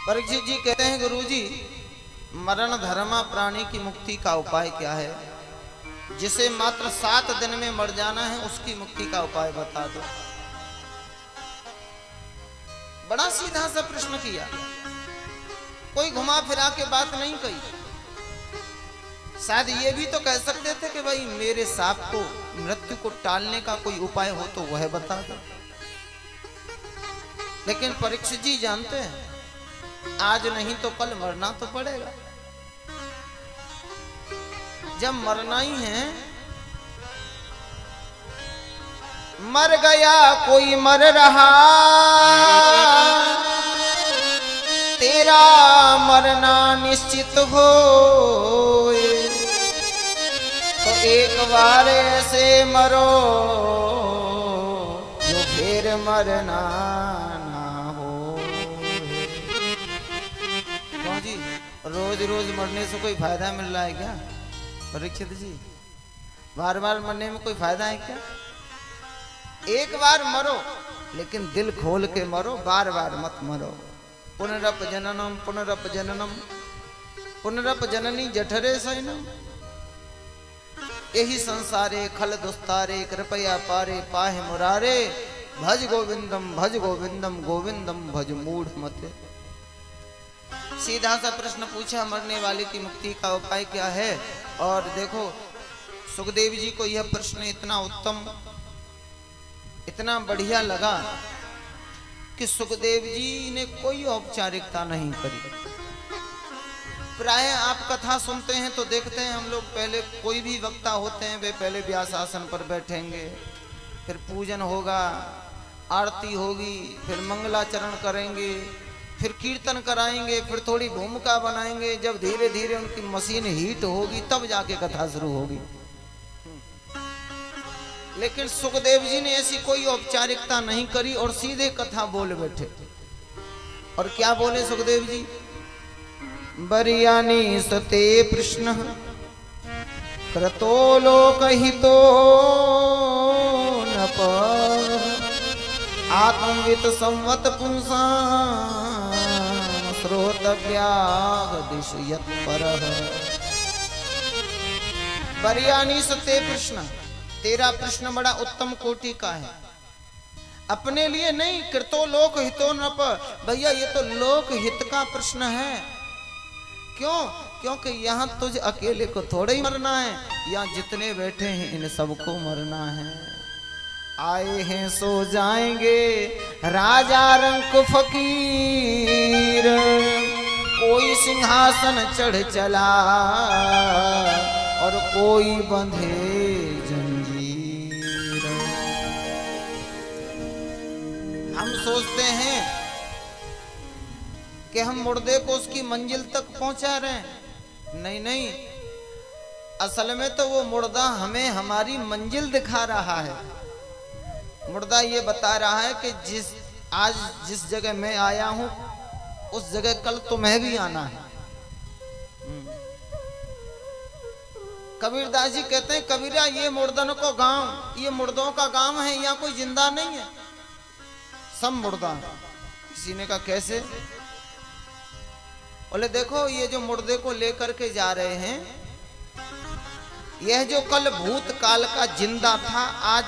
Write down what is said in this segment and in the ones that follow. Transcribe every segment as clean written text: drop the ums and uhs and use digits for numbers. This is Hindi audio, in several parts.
परीक्षित जी कहते हैं गुरुजी, मरण धर्मा प्राणी की मुक्ति का उपाय क्या है? जिसे मात्र 7 दिन में मर जाना है उसकी मुक्ति का उपाय बता दो। बड़ा सीधा सा प्रश्न किया, कोई घुमा फिरा के बात नहीं कही। शायद ये भी तो कह सकते थे कि भाई मेरे सांप को मृत्यु को टालने का कोई उपाय हो तो वह बता दो। लेकिन परीक्षित जी जानते हैं आज नहीं तो कल मरना तो पड़ेगा। जब मरना ही है, मर गया कोई मर रहा, तेरा मरना निश्चित हो। तो एक बार ऐसे मरो जो फिर मरना ना हो। क्यों जी, रोज रोज मरने से कोई फायदा मिल रहा है क्या परीक्षित जी? बार बार मरने में कोई फायदा है क्या? एक बार मरो, लेकिन दिल खोल के मरो, बार बार मत मरो। पुनरप जननम पुनरप जननम पुनरप जननी जठरे सैनम, यही संसारे खल दुस्तारे, कृपया पारे पाहे मुरारे। भज गोविंदम गोविंदम भज मूढ़ मते। सीधा सा प्रश्न पूछा, मरने वाले की मुक्ति का उपाय क्या है? और देखो सुखदेव जी को यह प्रश्न इतना उत्तम, इतना बढ़िया लगा कि सुखदेव जी ने कोई औपचारिकता नहीं करी। प्राय आप कथा सुनते हैं तो देखते हैं हम लोग, पहले कोई भी वक्ता होते हैं वे पहले व्यास आसन पर बैठेंगे, फिर पूजन होगा, आरती होगी, फिर मंगलाचरण करेंगे, फिर कीर्तन कराएंगे, फिर थोड़ी भूमिका बनाएंगे। जब धीरे धीरे उनकी मशीन हीट होगी तब जाके कथा शुरू होगी। लेकिन सुखदेव जी ने ऐसी कोई औपचारिकता नहीं करी और सीधे कथा बोल बैठे। और क्या बोले सुखदेव जी? बरियानी सते प्रश्न क्रतो लोकहितो नप, आत्मवित संवत पुंसा श्रोतव्याग दिशयत परः। बरियानी सते प्रश्न, तेरा प्रश्न बड़ा उत्तम कोटि का है। अपने लिए नहीं, कृतो लोक हितो नप। भैया ये तो लोक हित का प्रश्न है। क्यों? क्योंकि यहाँ तुझ अकेले को थोड़ा ही मरना है, यहाँ जितने बैठे हैं इन सबको मरना है। आए हैं सो जाएंगे राजा रंक फकीर, कोई सिंहासन चढ़ चला और कोई बंधे जंजीर। हम सोचते हैं कि हम मुर्दे को उसकी मंजिल तक पहुंचा रहे हैं। नहीं नहीं, असल में तो वो मुर्दा हमें हमारी मंजिल दिखा रहा है। मुर्दा ये बता रहा है कि आज जिस जगह मैं आया हूं उस जगह कल तुम्हें भी आना है। कबीरदास जी कहते हैं, कबीरा ये मुर्दन को गांव, ये मुर्दों का गांव है, यहाँ कोई जिंदा नहीं है, सब मुर्दा। किसी ने कहा कैसे? बोले देखो ये जो मुर्दे को लेकर के जा रहे हैं, यह जो कल भूतकाल का जिंदा था आज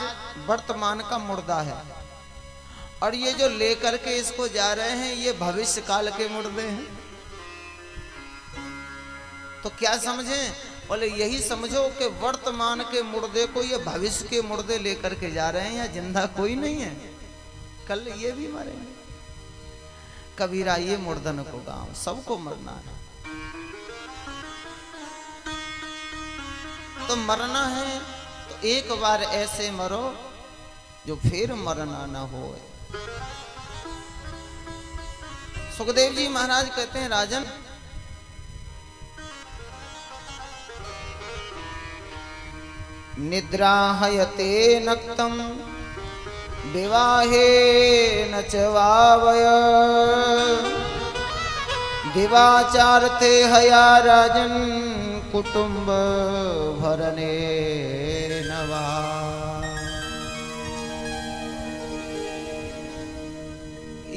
वर्तमान का मुर्दा है, और ये जो लेकर के इसको जा रहे हैं ये भविष्य काल के मुर्दे हैं। तो क्या समझें? बोले यही समझो कि वर्तमान के मुर्दे को ये भविष्य के मुर्दे लेकर के जा रहे हैं, या जिंदा कोई नहीं है, कल ये भी मरेंगे। कबीरा ये मुर्दन को गांव, सबको मरना है। तो मरना है तो एक बार ऐसे मरो जो फिर मरना ना हो। सुखदेव जी महाराज कहते हैं, राजन निद्रा हयते नक्तम विवाहे न च वावय, दिवाचारते हया राजन कुटुंब भरने नवा।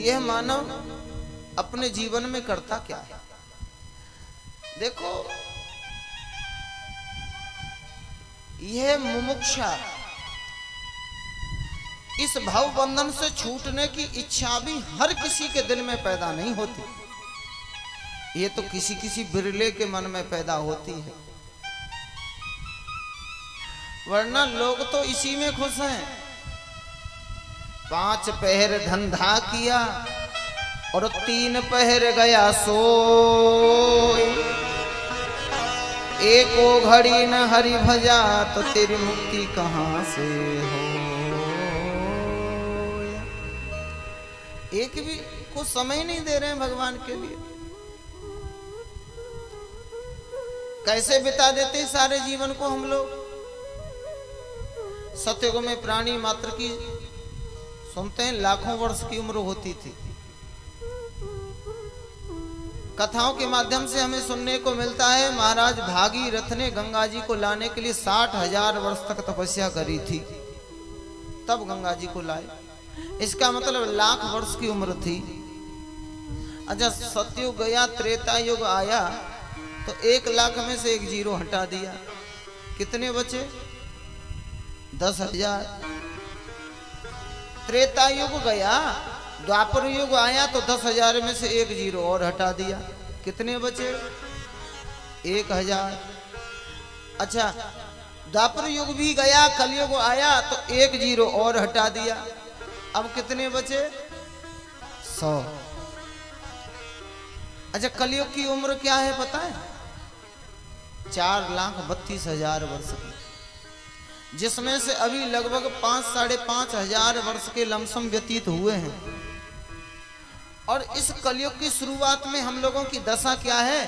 यह मानव अपने जीवन में करता क्या है। देखो यह मुमुक्षा, इस भव बंधन से छूटने की इच्छा भी हर किसी के दिल में पैदा नहीं होती। ये तो किसी किसी बिरले के मन में पैदा होती है, वरना लोग तो इसी में खुश हैं। 5 पहर धंधा किया और 3 पहर गया सोई, एको घड़ी न हरि भजा तो तेरी मुक्ति कहां से हो। एक भी कुछ समय नहीं दे रहे हैं भगवान के लिए। कैसे बिता देते सारे जीवन को हम लोग। सतयुग में प्राणी मात्र की सुनते हैं लाखों वर्ष की उम्र होती थी। कथाओं के माध्यम से हमें सुनने को मिलता है महाराज भागीरथ ने गंगा जी को लाने के लिए 60,000 वर्ष तक तपस्या करी थी, तब गंगा जी को लाए। इसका मतलब लाख वर्ष की उम्र थी। अच्छा, सतयुग गया, त्रेता युग आया तो 1 लाख में से 1 जीरो हटा दिया, कितने बचे? 10,000। त्रेता युग गया, द्वापर युग आया तो 10,000 में से 1 जीरो और हटा दिया, कितने बचे? 1,000। अच्छा, द्वापर युग भी गया, कलयुग आया तो 1 जीरो और हटा दिया, अब कितने बचे? 100। अच्छा, कलयुग की उम्र क्या है पता है? 4,32,000 वर्ष की, जिसमें से अभी लगभग 5,500 - 5,000 वर्ष के लमसम व्यतीत हुए हैं। और इस कलयुग की शुरुआत में हम लोगों की दशा क्या है?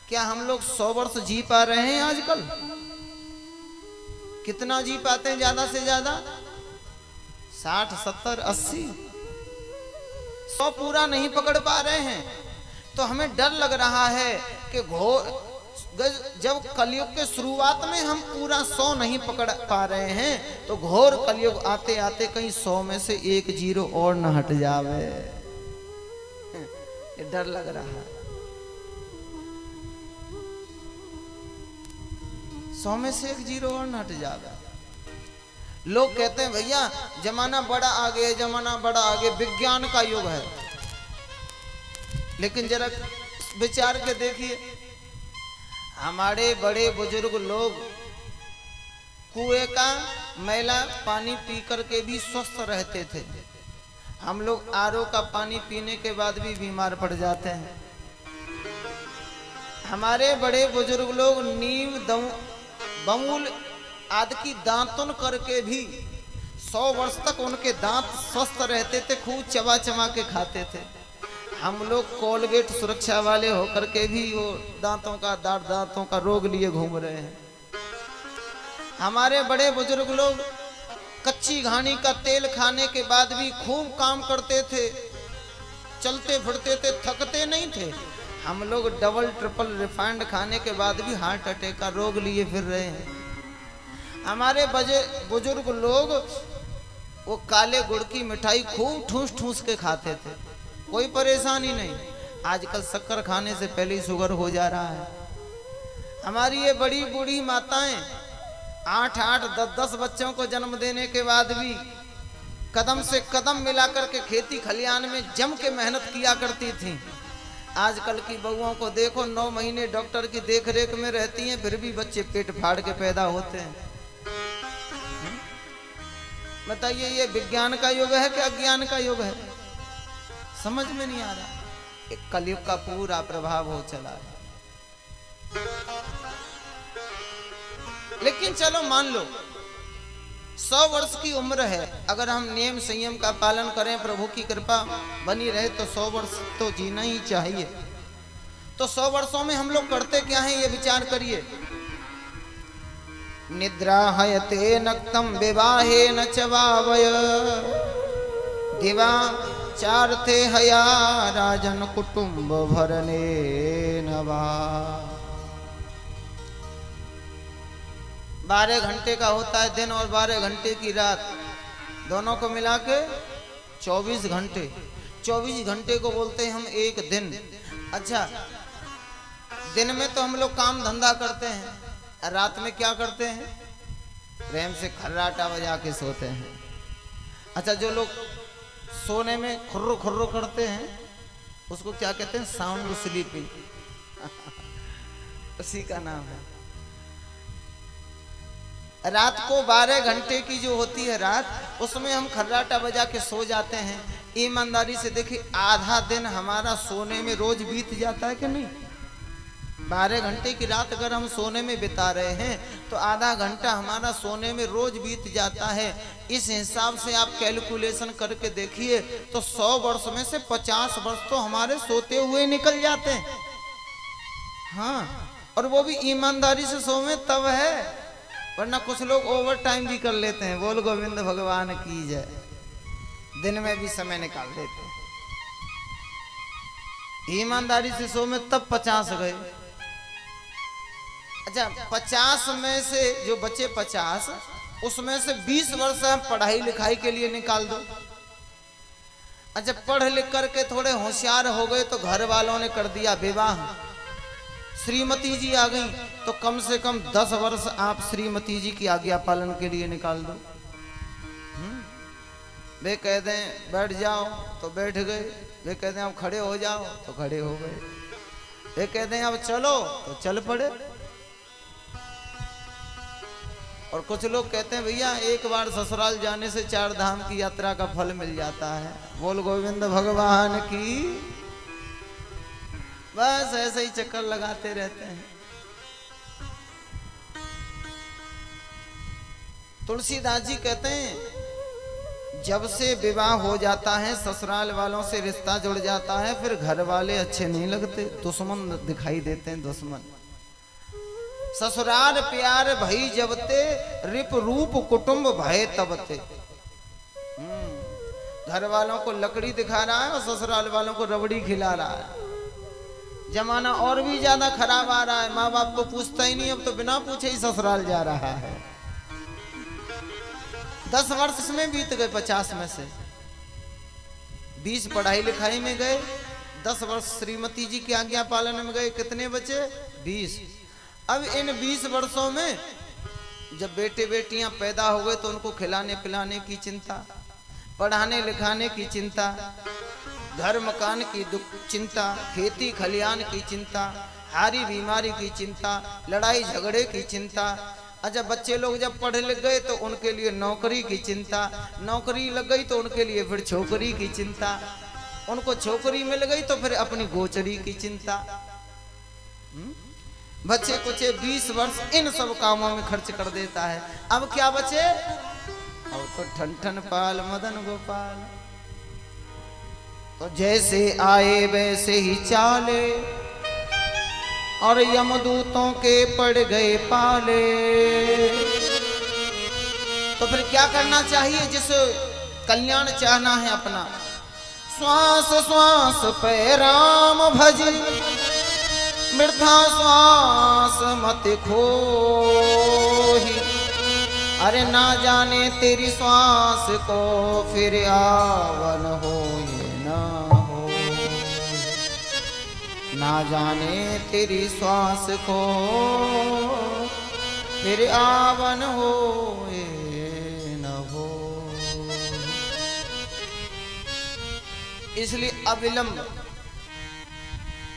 क्या हम लोग 100 वर्ष जी पा रहे हैं आजकल? कितना जी पाते हैं ज्यादा से ज्यादा? 60, 70, 80। 100 पूरा नहीं पकड़ पा रहे हैं। तो हमें डर लग रहा है कि जब कलयुग के शुरुआत में हम पूरा 100 नहीं पकड़ पा रहे हैं तो घोर कलयुग आते आते कहीं 100 में से 1 जीरो और न हट जावे, ये डर लग रहा है। 100 में से 1 जीरो और न हट जावे। लोग कहते हैं भैया जमाना बड़ा आगे, जमाना बड़ा आगे, विज्ञान का युग है। लेकिन जरा विचार के देखिए, हमारे बड़े बुजुर्ग लोग कुएं का मैला पानी पी करके भी स्वस्थ रहते थे। हम लोग आरओ का पानी पीने के बाद भी बीमार पड़ जाते हैं। हमारे बड़े बुजुर्ग लोग नीम बमूल आदि की दांतुन करके भी 100 वर्ष तक उनके दांत स्वस्थ रहते थे, खूब चबा चबा के खाते थे। हम लोग कोलगेट सुरक्षा वाले होकर के भी वो दांतों का रोग लिए घूम रहे हैं। हमारे बड़े बुजुर्ग लोग कच्ची घानी का तेल खाने के बाद भी खूब काम करते थे, चलते फिरते थे, थकते नहीं थे। हम लोग डबल ट्रिपल रिफाइंड खाने के बाद भी हार्ट अटैक का रोग लिए फिर रहे हैं। हमारे बुजुर्ग लोग वो काले गुड़ की मिठाई खूब ठूस ठूस के खाते थे, कोई परेशानी नहीं। आजकल शक्कर खाने से पहले ही शुगर हो जा रहा है। हमारी ये बड़ी बूढ़ी माताएं 8-8, 10-10 बच्चों को जन्म देने के बाद भी कदम से कदम मिलाकर के खेती खलियान में जम के मेहनत किया करती थी। आजकल की बहुओं को देखो, 9 महीने डॉक्टर की देखरेख में रहती हैं, फिर भी बच्चे पेट फाड़ के पैदा होते हैं। बताइए ये विज्ञान का युग है कि अज्ञान का युग है? समझ में नहीं आ रहा। एक कलयुग का पूरा प्रभाव हो चला है। लेकिन चलो मान लो 100 वर्ष की उम्र है, अगर हम नियम संयम का पालन करें, प्रभु की कृपा बनी रहे तो 100 वर्ष तो जीना ही चाहिए। तो 100 वर्षों में हम लोग करते क्या हैं ये विचार करिए। निद्रा हयते नक्तम विवाहे न चवावय, दिवा चारते हया राजन कुटुंब भरने नवा। 12 घंटे का होता है दिन और 12 घंटे की रात, दोनों को मिला के 24 घंटे। 24 घंटे को बोलते हैं हम एक दिन। अच्छा, दिन में तो हम लोग काम धंधा करते हैं, रात में क्या करते हैं? प्रेम से खर्राटा बजा के सोते हैं। अच्छा, जो लोग सोने में खुर्रो खुर्रो करते हैं उसको क्या कहते हैं? साउंड स्लीपिंग उसी का नाम है। रात को 12 घंटे की जो होती है रात, उसमें हम खर्राटा बजा के सो जाते हैं। ईमानदारी से देखिए, आधा दिन हमारा सोने में रोज बीत जाता है कि नहीं? 12 घंटे की रात अगर हम सोने में बिता रहे हैं तो आधा घंटा हमारा सोने में रोज बीत जाता है। इस हिसाब से आप कैलकुलेशन करके देखिए तो 100 वर्ष में से 50 वर्ष तो हमारे सोते हुए निकल जाते हैं। हाँ, और वो भी ईमानदारी से सोवे तब है, वरना कुछ लोग ओवर टाइम भी कर लेते हैं। बोल गोविंद भगवान की जय। दिन में भी समय निकाल देते हैं। ईमानदारी से सो में तब 50 गए। अच्छा, 50 में से जो बचे 50, उसमें से 20 वर्ष आप पढ़ाई लिखाई के लिए निकाल दो। अच्छा, पढ़ लिख करके थोड़े होशियार हो गए तो घर वालों ने कर दिया विवाह, श्रीमती जी आ गई, तो कम से कम 10 वर्ष आप श्रीमती जी की आज्ञा पालन के लिए निकाल दो। वे कह दें बैठ जाओ तो बैठ गए, वे कह दें अब खड़े हो जाओ तो खड़े हो गए, वे कह दें अब चलो तो चल पड़े। और कुछ लोग कहते हैं भैया एक बार ससुराल जाने से 4 धाम की यात्रा का फल मिल जाता है। बोल गोविंद भगवान की। बस ऐसे ही चक्कर लगाते रहते हैं। तुलसीदास जी कहते हैं जब से विवाह हो जाता है ससुराल वालों से रिश्ता जुड़ जाता है, फिर घर वाले अच्छे नहीं लगते, दुश्मन दिखाई देते हैं। दुश्मन ससुराल प्यार भई जबते, रिप रूप कुटुंब भय तबते। घर वालों को लकड़ी दिखा रहा है और ससुराल वालों को रबड़ी खिला रहा है। जमाना और भी ज्यादा खराब आ रहा है। माँ बाप को पूछता ही नहीं, अब तो बिना पूछे ही ससुराल जा रहा है। 10 वर्ष में बीत गए 50 में से। 20 पढ़ाई लिखाई में गए, 10 वर्ष श्रीमती जी की आज्ञा पालन में गए, कितने बचे? 20। अब इन 20 वर्षों में जब बेटे बेटियां पैदा हो गए तो उनको खिलाने पिलाने की चिंता, पढ़ाने लिखाने की चिंता, घर मकान की चिंता, खेती खलियान की चिंता, हारी बीमारी की चिंता, लड़ाई झगड़े की चिंता। अच्छा, बच्चे लोग जब पढ़ लिख गए तो उनके लिए नौकरी की चिंता, नौकरी लग गई तो उनके लिए फिर छोकरी की चिंता, उनको छोकरी मिल गई तो फिर अपनी गोचरी की चिंता। बच्चे कुछ 20 वर्ष इन सब कामों में खर्च कर देता है। अब क्या बचे? अब तो ठन ठन पाल मदन गोपाल। तो जैसे आए वैसे ही चाले और यमदूतों के पड़ गए पाले। तो फिर क्या करना चाहिए? जिस कल्याण चाहना है अपना, श्वास श्वास पे राम भज, मृथा श्वास मत खोही। अरे ना जाने तेरी श्वास को फिर आवन हो ये ना हो, ना जाने तेरी श्वास को फिर आवन हो ये न हो। इसलिए अविलंब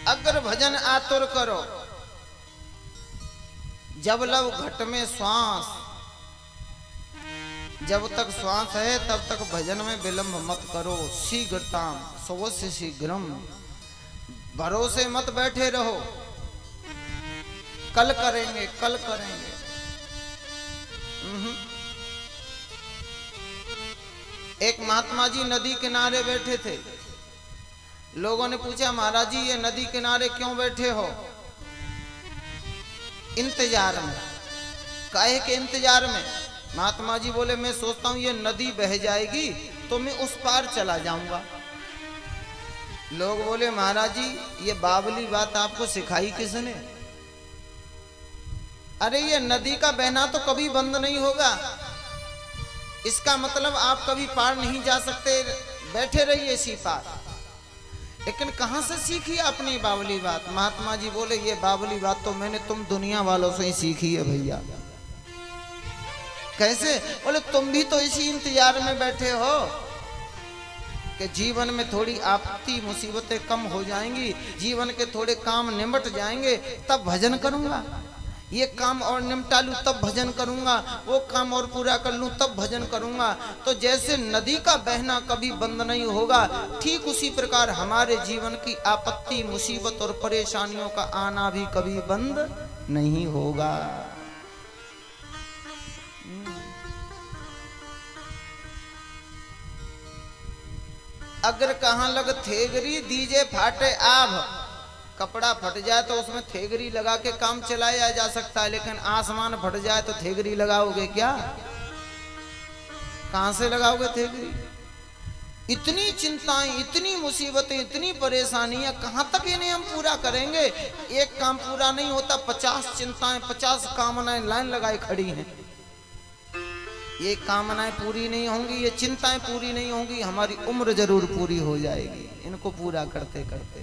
अगर भजन आतुर करो, जब लव घट में श्वास, जब तक श्वास है तब तक भजन में विलंब मत करो। शीघ्रताम स्वस्य शीघ्रम, भरोसे मत बैठे रहो, कल करेंगे कल करेंगे। एक महात्मा जी नदी किनारे बैठे थे। लोगों ने पूछा महाराज जी ये नदी किनारे क्यों बैठे हो? इंतजार में। काहे के इंतजार में? महात्मा जी बोले मैं सोचता हूं ये नदी बह जाएगी तो मैं उस पार चला जाऊंगा। लोग बोले महाराज जी ये बावली बात आपको सिखाई किसने? अरे ये नदी का बहना तो कभी बंद नहीं होगा, इसका मतलब आप कभी पार नहीं जा सकते, बैठे रहिए इसी पार। लेकिन कहां से सीखी आपने बावली बात? महात्मा जी बोले ये बावली बात तो मैंने तुम दुनिया वालों से ही सीखी है भैया। कैसे? बोले तुम भी तो इसी इंतजार में बैठे हो कि जीवन में थोड़ी आपत्ति मुसीबतें कम हो जाएंगी, जीवन के थोड़े काम निमट जाएंगे, तब भजन करूंगा। ये काम और निमटा लूं तब भजन करूंगा, वो काम और पूरा कर लूं तब भजन करूंगा। तो जैसे नदी का बहना कभी बंद नहीं होगा, ठीक उसी प्रकार हमारे जीवन की आपत्ति मुसीबत और परेशानियों का आना भी कभी बंद नहीं होगा। अगर कहाँ लग थेगरी दीजे फाटे आभ, कपड़ा फट जाए तो उसमें थेगरी लगा के काम चलाया जा सकता है, लेकिन आसमान फट जाए तो थेगरी लगाओगे क्या? कहां से लगाओगे थेगरी? इतनी चिंताएं, इतनी मुसीबतें, इतनी परेशानियां, कहां तक इन्हें हम पूरा करेंगे? एक काम पूरा नहीं होता, 50 चिंताएं, 50 कामनाएं लाइन लगाए खड़ी हैं। ये कामनाएं पूरी नहीं होंगी, ये चिंताएं पूरी नहीं होंगी, हमारी उम्र जरूर पूरी हो जाएगी इनको पूरा करते करते।